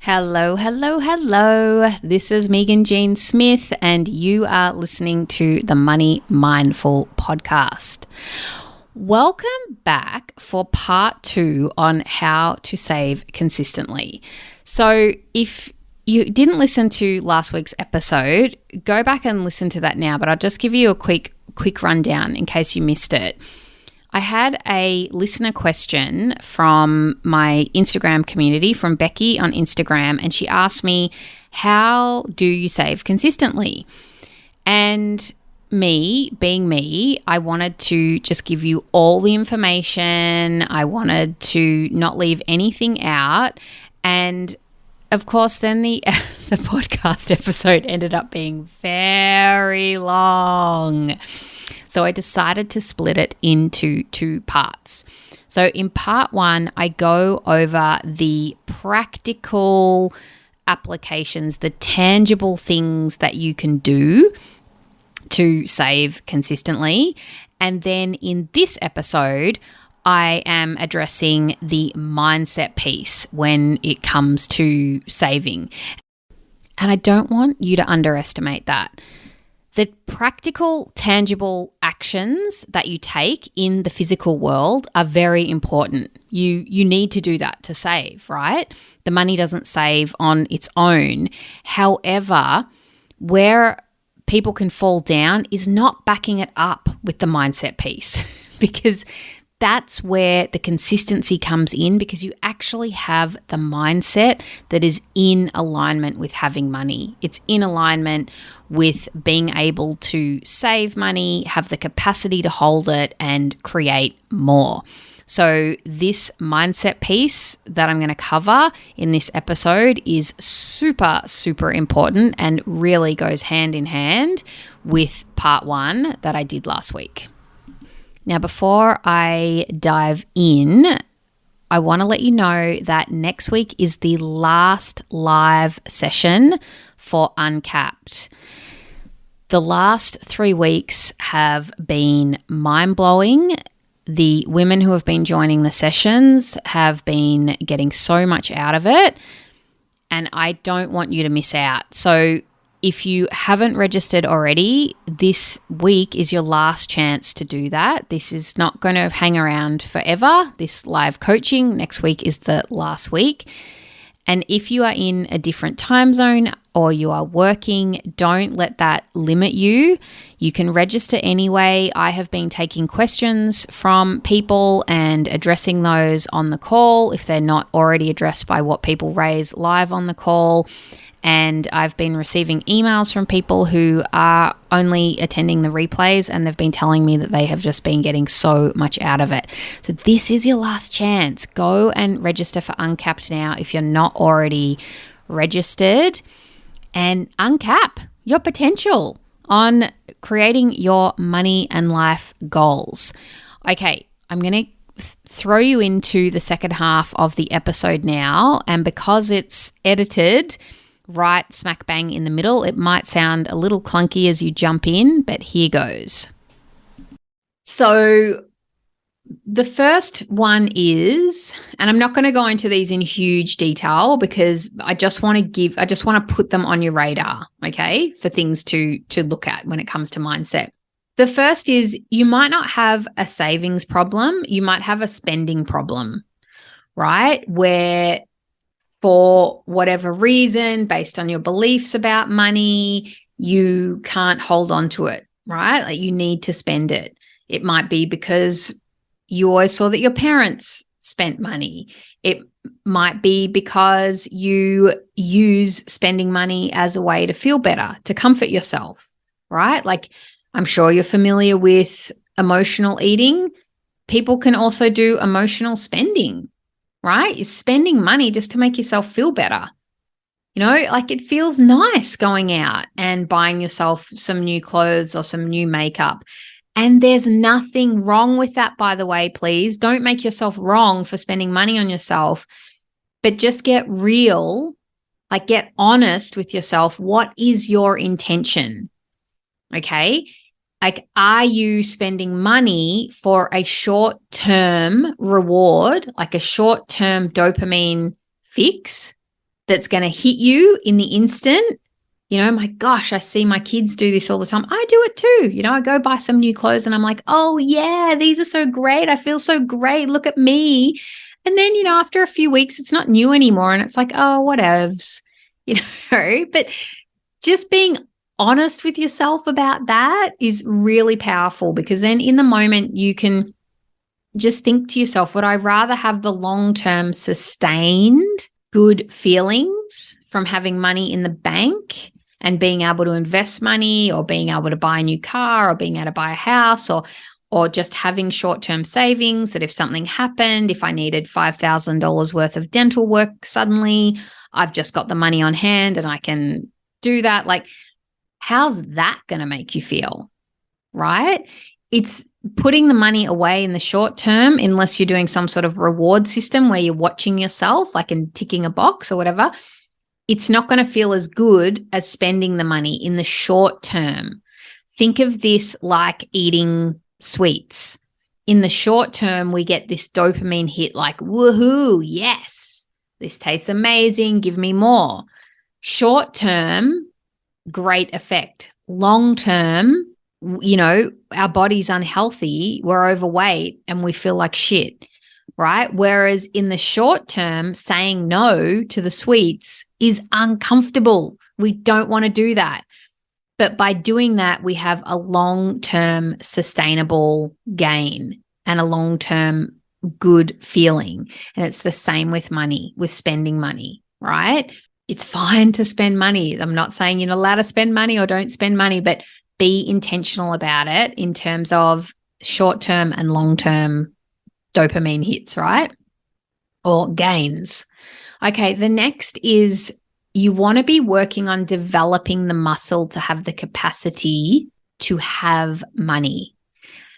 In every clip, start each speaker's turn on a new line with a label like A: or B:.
A: Hello, hello, hello. This is Meaghan Jean Smith, and you are listening to the Money Mindful podcast. Welcome back for part 2 on how to save consistently. So if you didn't listen to last week's episode, go back and listen to that now, but I'll just give you a quick rundown in case you missed it. I had a listener question from my Instagram community, from Becky on Instagram, and she asked me, how do you save consistently? And me, being me, I wanted to just give you all the information. I wanted to not leave anything out. And of course, then the podcast episode ended up being very long. So I decided to split it into 2 parts. So in part 1, I go over the practical applications, the tangible things that you can do to save consistently. And then in this episode, I am addressing the mindset piece when it comes to saving. And I don't want you to underestimate that. The practical, tangible actions that you take in the physical world are very important. You need to do that to save, right? The money doesn't save on its own. However, where people can fall down is not backing it up with the mindset piece because that's where the consistency comes in, because you actually have the mindset that is in alignment with having money. It's in alignment with being able to save money, have the capacity to hold it, and create more. So this mindset piece that I'm going to cover in this episode is super, super important and really goes hand in hand with part 1 that I did last week. Now, before I dive in, I want to let you know that next week is the last live session for Uncapped. The last 3 weeks have been mind-blowing. The women who have been joining the sessions have been getting so much out of it, and I don't want you to miss out. So if you haven't registered already, this week is your last chance to do that. This is not going to hang around forever. This live coaching next week is the last week. And if you are in a different time zone or you are working, don't let that limit you. You can register anyway. I have been taking questions from people and addressing those on the call if they're not already addressed by what people raise live on the call. And I've been receiving emails from people who are only attending the replays, and they've been telling me that they have just been getting so much out of it. So this is your last chance. Go and register for Uncapped now if you're not already registered, and uncap your potential on creating your money and life goals. Okay, I'm going to throw you into the second half of the episode now, and because it's edited right smack bang in the middle, it might sound a little clunky as you jump in, but here goes. So the first one is, and I'm not going to go into these in huge detail because I just want to put them on your radar, okay, for things to look at when it comes to mindset. The first is, you might not have a savings problem, you might have a spending problem, right? Where for whatever reason, based on your beliefs about money, you can't hold on to it, right? Like you need to spend it. It might be because you always saw that your parents spent money. It might be because you use spending money as a way to feel better, to comfort yourself, right? Like I'm sure you're familiar with emotional eating. People can also do emotional spending, right? You're spending money just to make yourself feel better. You know, like it feels nice going out and buying yourself some new clothes or some new makeup. And there's nothing wrong with that, by the way, please. Don't make yourself wrong for spending money on yourself, but just get real, like get honest with yourself. What is your intention? Okay. Like, are you spending money for a short-term reward, like a short-term dopamine fix, that's going to hit you in the instant. You know, my gosh, I see my kids do this all the time. I do it too. You know, I go buy some new clothes and I'm like, oh yeah, these are so great. I feel so great. Look at me. And then, you know, after a few weeks, it's not new anymore. And it's like, oh, whatevs, you know, but just being honest with yourself about that is really powerful, because then in the moment you can just think to yourself, would I rather have the long-term sustained good feelings from having money in the bank and being able to invest money, or being able to buy a new car, or being able to buy a house, or just having short-term savings that if something happened, if I needed $5,000 worth of dental work suddenly, I've just got the money on hand and I can do that. Like, how's that going to make you feel, right? It's putting the money away in the short term, unless you're doing some sort of reward system where you're watching yourself, like in ticking a box or whatever. It's not going to feel as good as spending the money in the short term. Think of this like eating sweets. In the short term, we get this dopamine hit like, woohoo, yes, this tastes amazing, give me more. Short term, great effect. Long term, you know, our body's unhealthy, we're overweight, and we feel like shit, right? Whereas in the short term, saying no to the sweets is uncomfortable. We don't want to do that. But by doing that, we have a long-term sustainable gain and a long-term good feeling. And it's the same with money, with spending money, right? It's fine to spend money. I'm not saying you're not allowed to spend money or don't spend money, but be intentional about it in terms of short-term and long-term dopamine hits, right? Or gains. Okay, the next is you want to be working on developing the muscle to have the capacity to have money.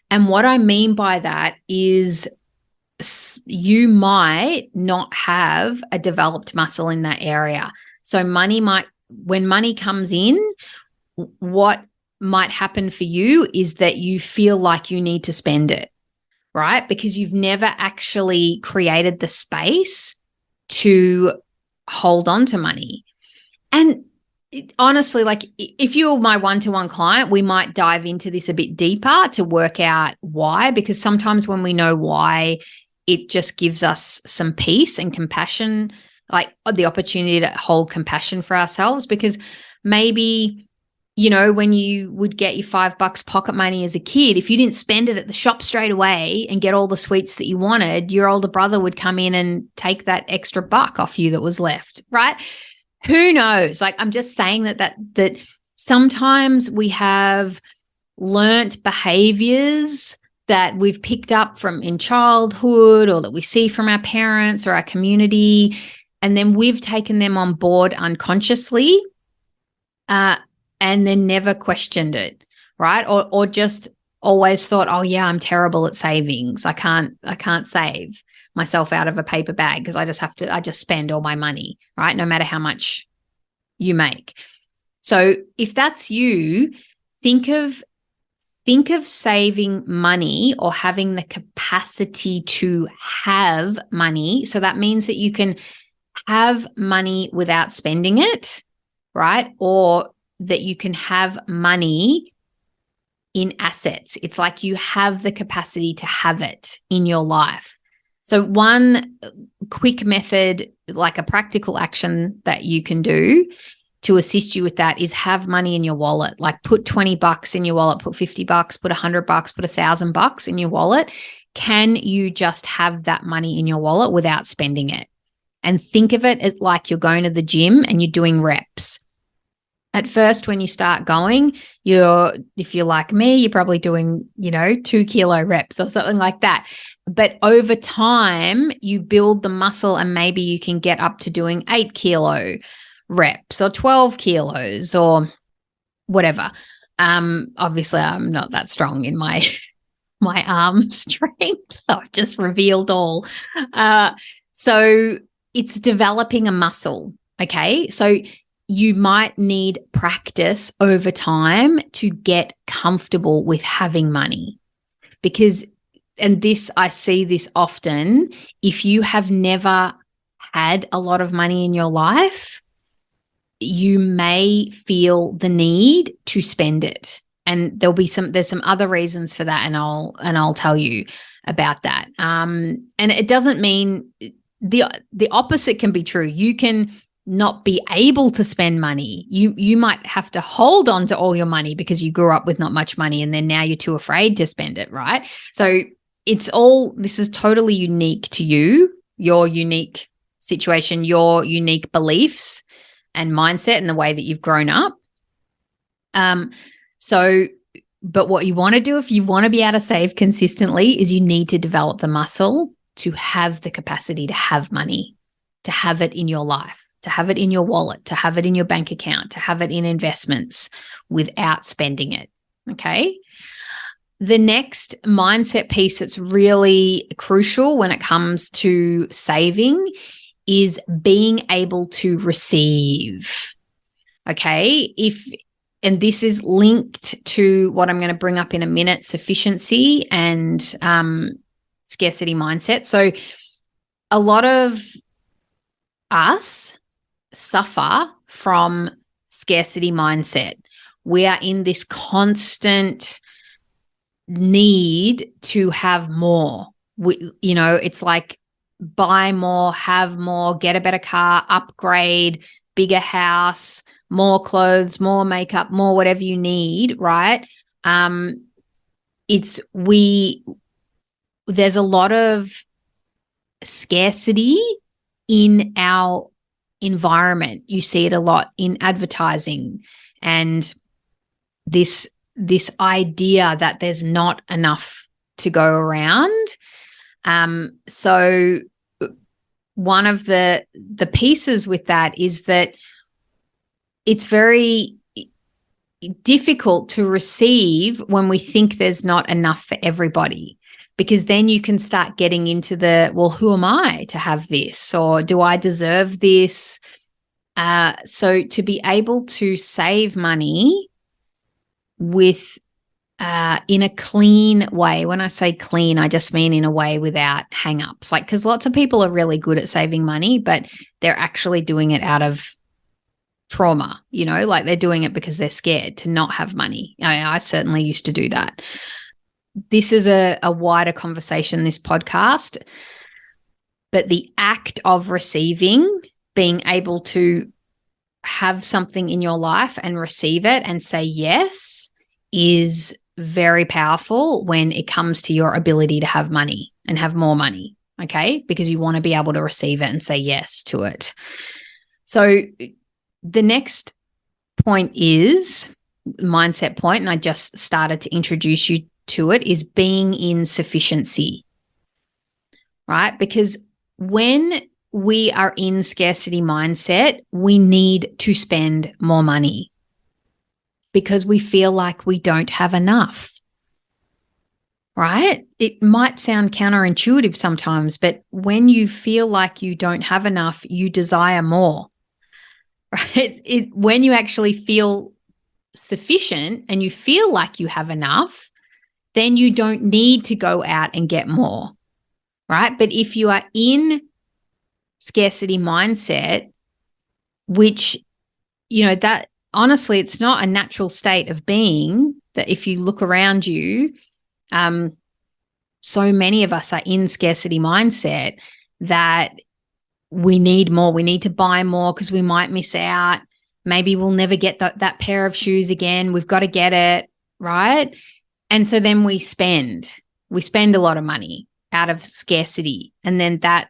A: And what I mean by that is you might not have a developed muscle in that area. So when money comes in, what might happen for you is that you feel like you need to spend it, right? Because you've never actually created the space to hold on to money. And honestly, like if you're my one-to-one client, we might dive into this a bit deeper to work out why, because sometimes when we know why, it just gives us some peace and compassion, like the opportunity to hold compassion for ourselves. Because maybe, you know, when you would get your $5 pocket money as a kid, if you didn't spend it at the shop straight away and get all the sweets that you wanted, your older brother would come in and take that extra buck off you that was left, right? Who knows? Like, I'm just saying that sometimes we have learnt behaviors that we've picked up from in childhood, or that we see from our parents or our community, and then we've taken them on board unconsciously, and then never questioned it, right? Or just always thought, oh yeah, I'm terrible at savings. I can't save myself out of a paper bag because I just spend all my money, right? No matter how much you make. So if that's you, think of saving money or having the capacity to have money. So that means that you can have money without spending it, right? Or that you can have money in assets. It's like you have the capacity to have it in your life. So one quick method, like a practical action that you can do to assist you with that, is have money in your wallet. Like put $20 in your wallet, put $50, put $100, put $1,000 in your wallet. Can you just have that money in your wallet without spending it? And think of it as like you're going to the gym and you're doing reps. At first, when you start going, if you're like me, you're probably doing, 2 kilo reps or something like that. But over time, you build the muscle and maybe you can get up to doing 8 kilo reps or 12 kilos or whatever. Obviously, I'm not that strong in my arm strength. I've just revealed all. So it's developing a muscle, okay? So you might need practice over time to get comfortable with having money, because, and this, I see this often, if you have never had a lot of money in your life, you may feel the need to spend it. And there's some other reasons for that, and I'll tell you about that. And it doesn't mean the opposite can be true. You can not be able to spend money. You might have to hold on to all your money because you grew up with not much money, and then now you're too afraid to spend it, right? So this is totally unique to you, your unique situation, your unique beliefs and mindset, and the way that you've grown up. But what you want to do if you want to be able to save consistently is you need to develop the muscle to have the capacity to have money, to have it in your life, to have it in your wallet, to have it in your bank account, to have it in investments without spending it. Okay. The next mindset piece that's really crucial when it comes to saving is being able to receive. Okay. And this is linked to what I'm going to bring up in a minute, sufficiency and scarcity mindset. So a lot of us suffer from scarcity mindset. We are in this constant need to have more. It's like buy more, have more, get a better car, upgrade, bigger house, more clothes, more makeup, more whatever you need, right? There's a lot of scarcity in our environment. You see it a lot in advertising, and this idea that there's not enough to go around. So one of the pieces with that is that it's very difficult to receive when we think there's not enough for everybody, because then you can start getting into well, who am I to have this? Or do I deserve this? So to be able to save money in a clean way. When I say clean, I just mean in a way without hang-ups. Like, because lots of people are really good at saving money, but they're actually doing it out of trauma, like they're doing it because they're scared to not have money. I certainly used to do that. This is a wider conversation, this podcast, but the act of receiving, being able to have something in your life and receive it and say yes, is very powerful when it comes to your ability to have money and have more money, okay? Because you want to be able to receive it and say yes to it. So the next point is mindset point, and I just started to introduce you to it, is being in sufficiency, right? Because when we are in scarcity mindset, we need to spend more money because we feel like we don't have enough, right? It might sound counterintuitive sometimes, but when you feel like you don't have enough, you desire more, right? When you actually feel sufficient and you feel like you have enough, then you don't need to go out and get more, right? But if you are in scarcity mindset, which, that honestly, it's not a natural state of being, that if you look around you, so many of us are in scarcity mindset that we need more. We need to buy more because we might miss out. Maybe we'll never get that pair of shoes again. We've got to get it, right? And so then we spend a lot of money out of scarcity. And then that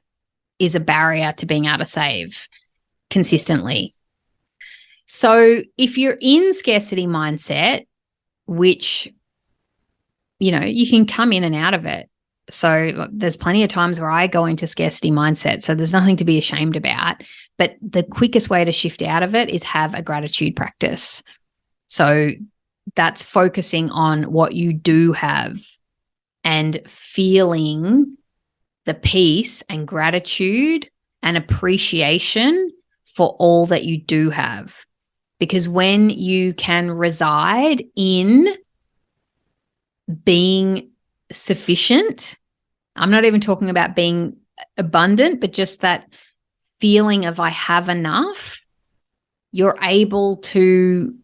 A: is a barrier to being able to save consistently. So if you're in scarcity mindset, which, you can come in and out of it. So there's plenty of times where I go into scarcity mindset. So there's nothing to be ashamed about. But the quickest way to shift out of it is have a gratitude practice. So that's focusing on what you do have and feeling the peace and gratitude and appreciation for all that you do have. Because when you can reside in being sufficient, I'm not even talking about being abundant, but just that feeling of I have enough, you're able to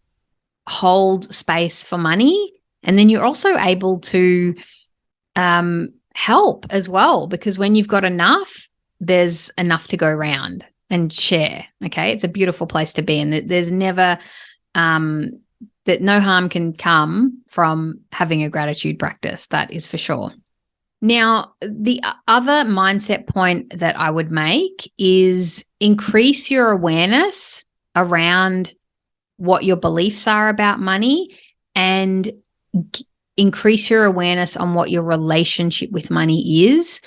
A: hold space for money. And then you're also able to help as well, because when you've got enough, there's enough to go around and share. Okay. It's a beautiful place to be. And there's never, that no harm can come from having a gratitude practice. That is for sure. Now, the other mindset point that I would make is increase your awareness around what your beliefs are about money, and increase your awareness on what your relationship with money is,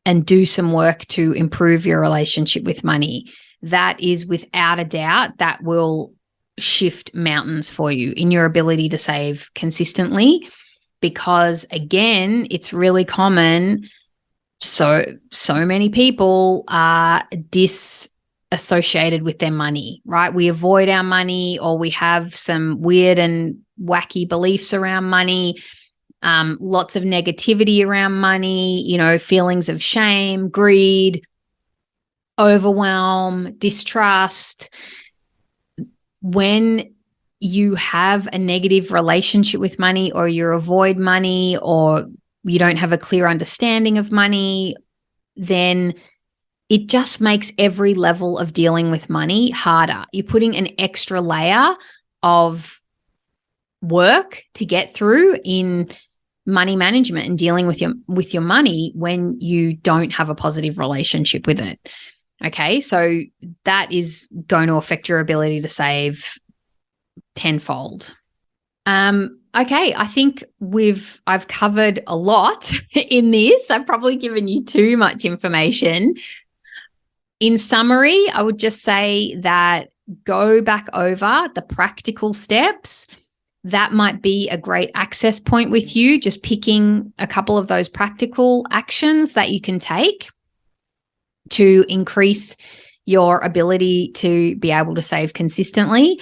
A: and do some work to improve your relationship with money. That is, without a doubt, that will shift mountains for you in your ability to save consistently. Because again, it's really common. So many people are disassociated with their money, right? We avoid our money, or we have some weird and wacky beliefs around money, lots of negativity around money, feelings of shame, greed, overwhelm, distrust. When you have a negative relationship with money, or you avoid money, or you don't have a clear understanding of money, then it just makes every level of dealing with money harder. You're putting an extra layer of work to get through in money management and dealing with your money when you don't have a positive relationship with it. Okay, so that is going to affect your ability to save tenfold. Okay, I think I've covered a lot in this. I've probably given you too much information. In summary, I would just say that go back over the practical steps. That might be a great access point with you, just picking a couple of those practical actions that you can take to increase your ability to be able to save consistently.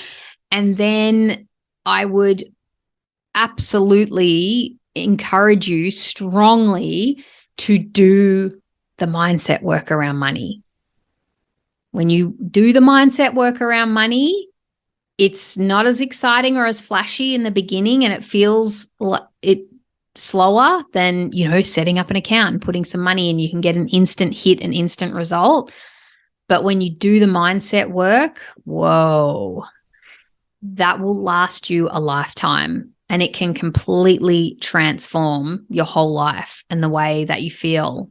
A: And then I would absolutely encourage you strongly to do the mindset work around money. When you do the mindset work around money, it's not as exciting or as flashy in the beginning, and it feels slower than, setting up an account and putting some money in. You can get an instant hit, an instant result. But when you do the mindset work, whoa, that will last you a lifetime, and it can completely transform your whole life and the way that you feel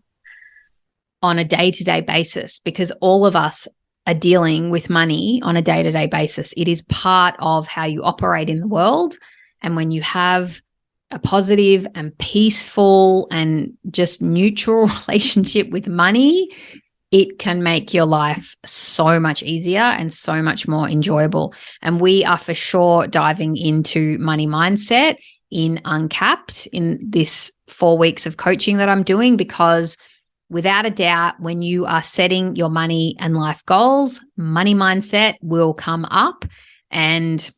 A: on a day-to-day basis, because all of us are dealing with money on a day-to-day basis. It is part of how you operate in the world. And when you have a positive and peaceful and just neutral relationship with money, it can make your life so much easier and so much more enjoyable. And we are for sure diving into money mindset in Uncapped in this 4 weeks of coaching that I'm doing, because without a doubt, when you are setting your money and life goals, money mindset will come up and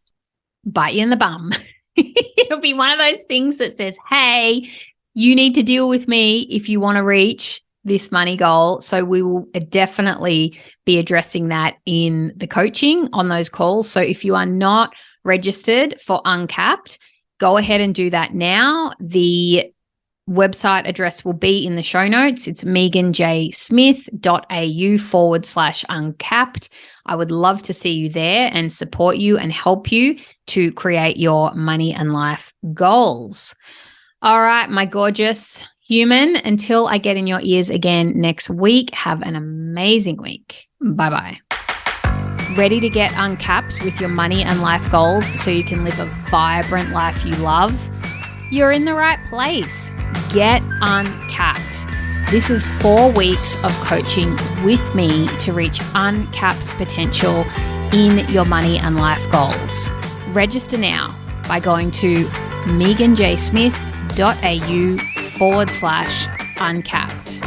A: bite you in the bum. It'll be one of those things that says, hey, you need to deal with me if you want to reach this money goal. So we will definitely be addressing that in the coaching on those calls. So if you are not registered for Uncapped, go ahead and do that now. The website address will be in the show notes. It's meaghanjsmith.au/uncapped. I would love to see you there and support you and help you to create your money and life goals. All right, my gorgeous human, until I get in your ears again next week, have an amazing week. Bye-bye. Ready to get uncapped with your money and life goals so you can live a vibrant life you love? You're in the right place. Get uncapped. This is 4 weeks of coaching with me to reach uncapped potential in your money and life goals. Register now by going to meaghanjsmith.au/uncapped.